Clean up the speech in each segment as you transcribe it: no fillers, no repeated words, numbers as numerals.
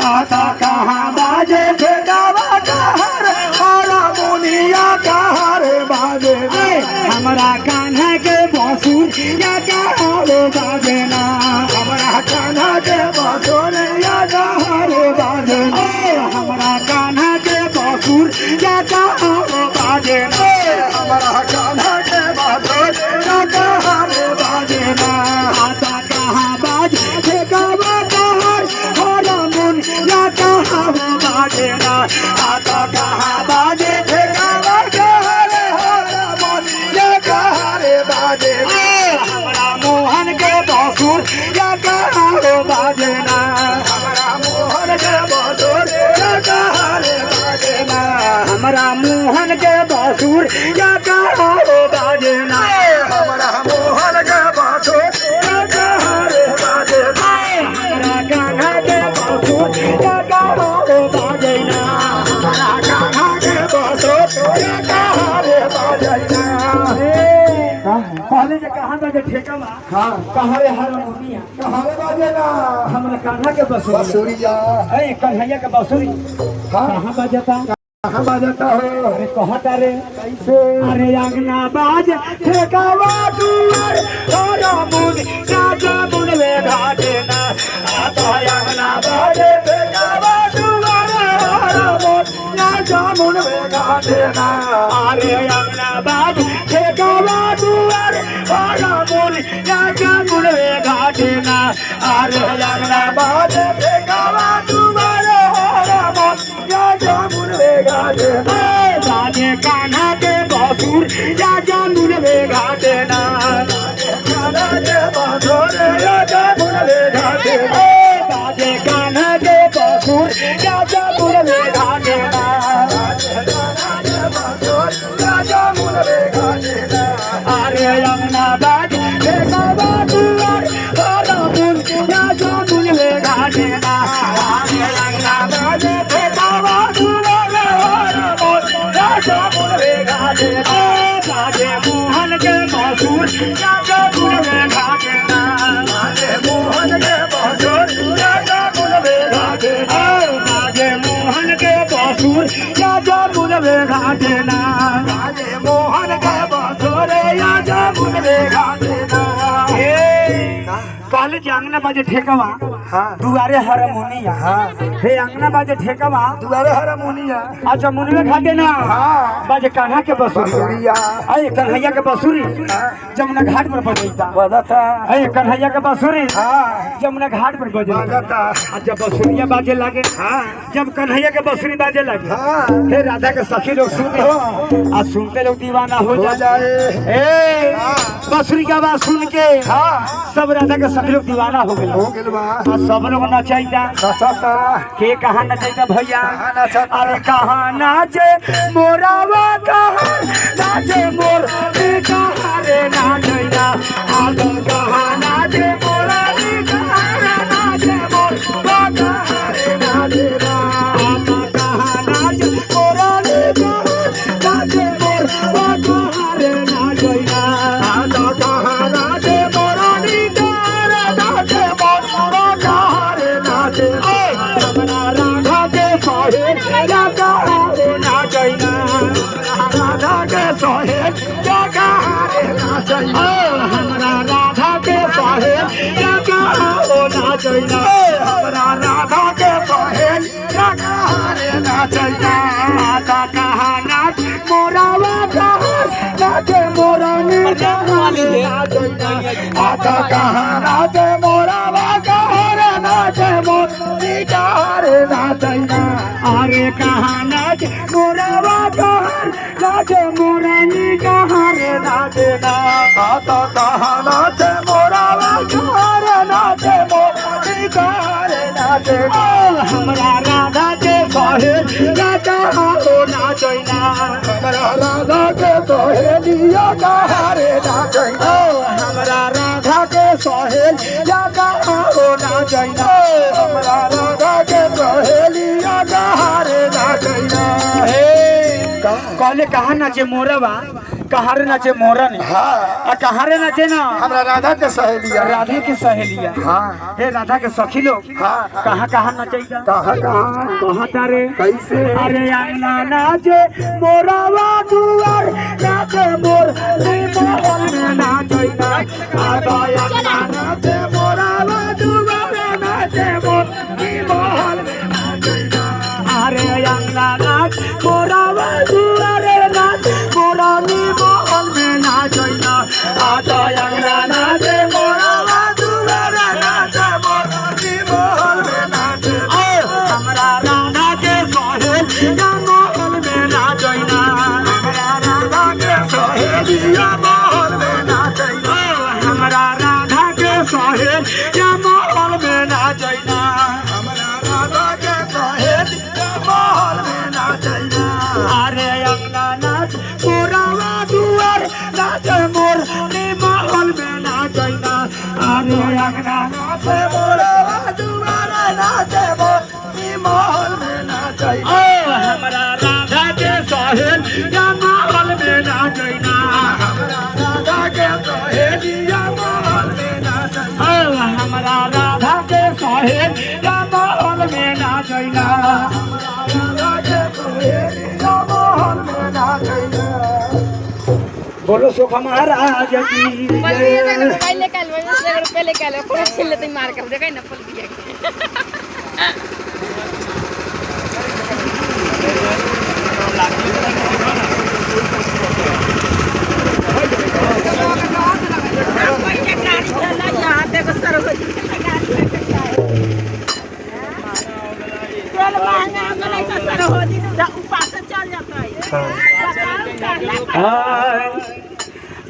आता कहाँ बाजे ठेकावा कहर हारमोनिया कहर बाजे हमरा कान्हा के बांसुर या कहर बाजे ना हमरा कान्हा के बांसुर या कहर बाजे हमरा कान्हा के बांसुर या कहर बाजे हमरा कान्हा के बांसुर या कहर बाजे ना आता कहाँ बाजे ठेकावा कहर हारमोनिया कहर बाजे ना आता कहाँ बाजे ठेकावा कहर हारमोनिया कहर बाजे हमरा मोहन के बांसुर या कहर बाजे ना हमरा मोहन के बांसुर या कहर बाजे ना हमरा मोहन के बांसुर या कहर बाजे ना हमरा मोहन के बांसुर या कहर बाजे ना हमरा कान्हा के बांसुर या कहर बाजे ना हमरा कान्हा के बांसुर या कहर बाजे ना पहले जे कहाँ बाजे ठेकावा हाँ कहाँ रे हारमोनिया कहाँ रे बाजे ना हमरा कान्हा के बांसुरिया ए कन्हैया के बांसुरी कहाँ बजता कहाँ बजता हो अरे कहता रे कैसे अरे अंगना बाज ठेकावा दुआर हारमोनी राजा बुनवे घाटे ना आता अंगना बाज ठेकावा दुआर हारमोनी राजा बुनवे घाटे ना अरे अंगना बाज ठेकावा दुआर हारमोनी राजा बुनवे घाटे ना अरे अंगना बाज ठेकावा दुआर बाजे कान्हा के बांसुर राजा मुनवे घाटे ना कान्हा के बांसुर राजा मुनवे घाटे ना बाजे कान्हा के बांसुर राजा मुनवे घाटे ना राजा मुनवे घाटे ना अरे अंगना बाज ठेकावा दुआर हारमोनी राजा मुनवे घाटे ना अरे अंगना बाज ठेकावा बाजे मोहन के बांसुर राजा मुनवे घाटे ना बाजे मोहन के बांसुर राजा मुनवे घाटे ना बाजे मोहन के बांसुर राजा मुनवे घाटे ना बाजे मोहन के बांसुर राजा मुनवे घाटे ना काले जे अंगना बाजे ठेकावा दुआरे हारमोनिया हे अंगना बाजे ठेकावा दुआरे हारमोनिया अच्छा मुनवे घाटे ना बाजे कान्हा के बांसुरिया अरे कन्हैया के बांसुरी जमुना घाट पर बजता अरे कन्हैया के बांसुरी जमुना घाट पर बजता जब बांसुरिया बाजे लागे जब कन्हैया के बांसुरी बाजे लागे हे राधा के सखी लोग सुने आ सुनते लोग दीवाना हो जाए ए बांसुरी की आवाज सुन के सब राधा के सखी लोग दीवाना हो गए सब लोग नचाइता के कहाँ नचाइता भैया अरे कहाँ नाचे मोरावा कहाँ नाचे मोर कहाँ रे नाचैना आगे कहाँ नाचे मोरा कहाँ नाचे मोर कहाँ रे नाचैना आगे कहाँ नाचे मोरा नाचे मोर कहाँ रे नाचैना आगे कहाँ नाचे मोरा नाचे मोर कहाँ रे नाचे हमरा राधा के सोहे या कहाँ रे नाचैना राधा के सोहे या कहाँ रे नाचैना हमरा राधा के सोहे या कहाँ रे नाचैना हमरा राधा के सोहे या कहाँ रे नाचैना आता कहाँ नाच मोरावा कहाँ नाचे मोरानी कहाँ रे नाचैना आता कहाँ नाचे मोरावा कहाँ रे नाचे मोरानी कहाँ रे नाचैना अरे कहाँ नाच मोरावा कहाँ नाचे मोरानी कहाँ रे नाचैना आता कहाँ नाचे मोरावा कहाँ रे नाचे मोरानी कहाँ रे नाचैना हमरा राधा के सोहे या कहाँ रे नाचैना हमरा राधा के सोहेलिया कहाँ रे नाचैना हमरा राधा के सोहेल या कहाँ रे नाचैना हमरा राधा के सोहेलिया कहाँ रे नाचैना कहले कहाँ नाचे मोरवा कहारे नाचे मोरन हाँ कहारे नाचे ना हमरा राधा के सहेलिया राधे की सहेलिया हाँ हे राधा के सखी लोग हाँ कहाँ कहाँ नचैता कहाँ तारे कैसे अरे अंगना नाचे मोरावा दुआर नाचे मोर मोहन में नाचैता अंगना नाचे मोरावा दुआर नाचे मोर मोहन में नाचैता अरे अंगना नाच मोरावा दुआर नाच मोरानी मोहन में नाचैता आता अंगना नाचे मोरावा दुआर नाचे मोरानी मोहन में नाचैता हमरा राधा के सहेलिया मोहन में नाचैता हमरा राधा के सहेलिया मोहन में नाचैता हमरा राधा के सहेलिया मोहन में नाचैता हमरा राधा के सहेलिया मोहन में नाचैता अरे अंगना नाच मोरावा दुआर नाच मोर मोहन में नाचैता अरे अंगना नाच मोरावा दुआर नाच मोर मोहन में नाचैता हमरा राधा के सहेलिया मोहन में नाचैता हमरा राधा के सहेलिया मोहन में नाचैता हमरा राधा के सहेलिया मोहन में नाचैता राधा के सहेलिया मोहन में नाचैता बोलो सुख महाराज की मोबाइल निकाल रुपये निकाल पूरा छीन लेते मार कर देखा ना पल दिया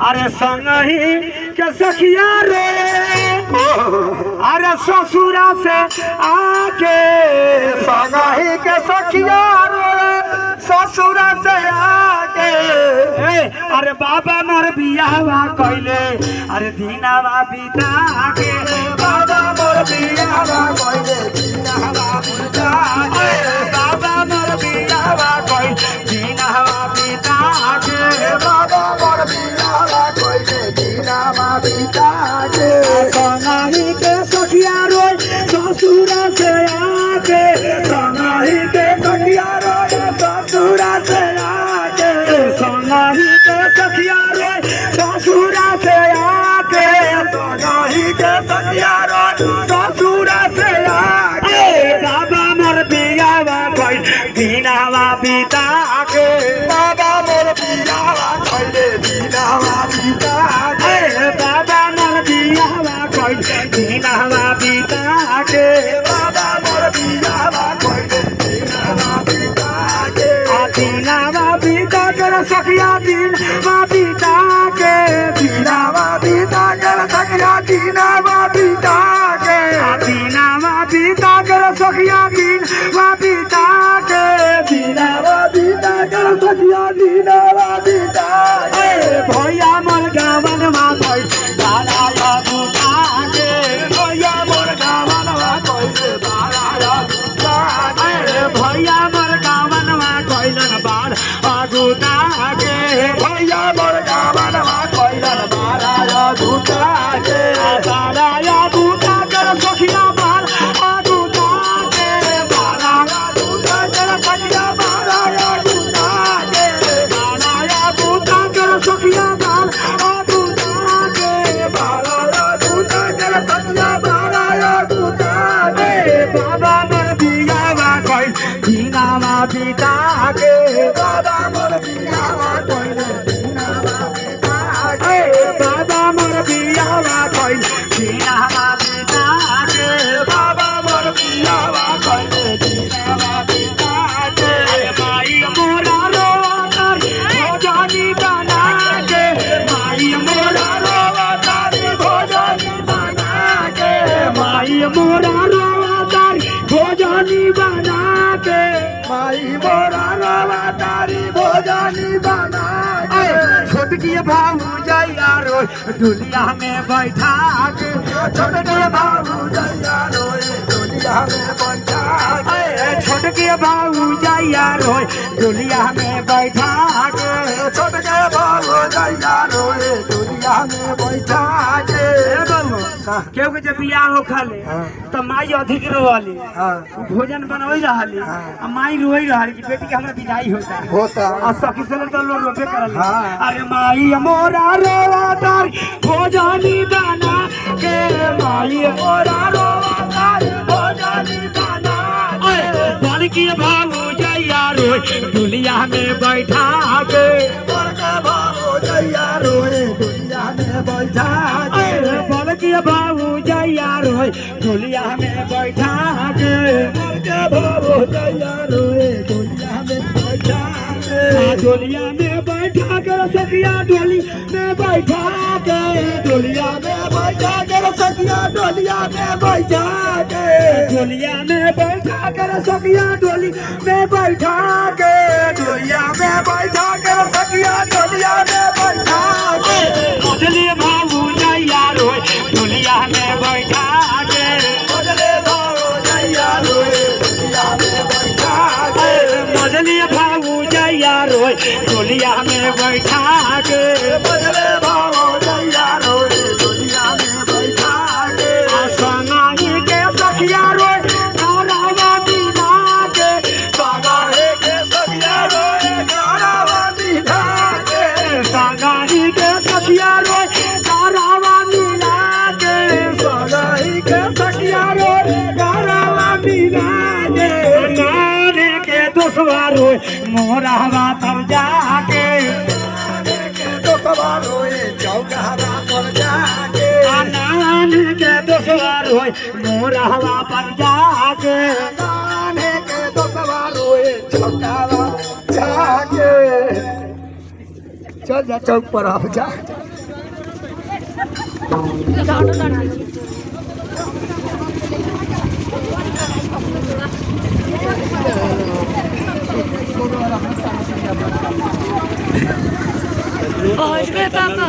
अरे संगही के सखिया रे अरे ससुरा से आके संगही के सखिया रे ससुरा से आके अरे बाबा मोर बियावा कइले अरे दीनावा बिता के बाबा मोर बियावा कइले दीनावा बिता के बाबा मोर बियावा कइले दीनावा बिता के बाबा मोर बियावा कइले दीनावा बिता के संगही के सखिया रोय ससुरा से आके संगही के सखिया रोय ससुरा से आके संगही के सखिया रोय ससुरा से आके संगही के सखिया रोय ससुरा से आके बाबा मोर बियावा कइले दीनावा बिता के बाबा मोर बियावा कइले दीनावा बिता के बाबा मोर बियावा कइले दीनावा बिता के बाबा मोर बियावा कइले दीनावा बिता के दीनावा बिता के सखिया दीनावा बिता के दीनावा बिता के सखिया दीनावा बिता के दीनावा बिता के सखिया दीनावा बिता के दीनावा बिता के सखिया दीनावा बिता के भैया मोर गावन मा कइ बाला बुता के भैया मोर गावन मा कइले बाला बुता के भैया मोर गावन मा कइलन बाल आगुता के भैया मोर गावन मा कइलन बाला बुता के बाला बुता के सखिया बाल आगुता के बाला बुता के सखिया बाल आगुता के बाला बुता के सखिया बाल आगुता के बाला बुता के सखिया बाल आगुता के बाबा मोर बियावा कइल दीनावा बिता के बाबा मोर बियावा कइल दीनावा बिता के बाबा मोर बियावा कइल दीनावा बिता के बाबा मोर बियावा कइल दीनावा बिता के माई मोरा रोवतार भोजनी बना के माई मोरा रोवतार भोजनी बना के माई मोरा रोवतार भोजनी बना के माई मोरा रोवतार भोजनी बना के छोटकी भाऊ जैया रोय दुनिया में बैठा के छोटकी भाऊ जैया रोय दुनिया में बैठा के छोटकी भाऊ जैया रोय दुनिया में बैठा के छोटके भाऊ केहू के जब बियाह हो खाले तो माई अधिक रोवाली भोजन बनवई रहली आ माई रोई रहली कि बेटी के हमरा विदाई होता आ सखी से तो लोग रोबे करल अरे माई मोरा रोवादार भोजनी दाना के माई मोरा रोवादार भोजनी दाना बल्कि भाऊ जैया रोए दुनिया में बैठा के भाऊ जैया रोए दुनिया में बैठा के बल्कि भाऊ जैया रोए दुनिया में बैठा के भाऊ जैया रोए दुनिया में बैठा के दुनिया में बैठा के सखिया डोली में बैठा के दुनिया में बैठा के सखिया डोलिया में बैठा के दुनिया में बैठा के सखिया डोली में बैठा के डोलिया में बैठा के सखिया डोलिया में बैठा के उजले भाऊ जैया रोए डोलिया में बैठा के उजले भाऊ जैया रोए डोलिया में बैठा के उजले भाऊ जैया रोए डोलिया में बैठा के उजले भाऊ जैया रोए डोलिया में बैठा के संगाई के सखिया रोए गारावा बिना के संगाई के सखिया रोए गारावा बिना के संगाई के सखिया रोए गारावा बिना के संगाई के सखिया रोए गारावा बिना के नारे के दोसवा रोए मोरावा तर जाके दोसवा रोए चौकावा पर जाके नान के दोसवा रोए मोरावा पर जाके नान के दोसवा रोए चौकावा जाके चल जा चौक पर आ जा पापा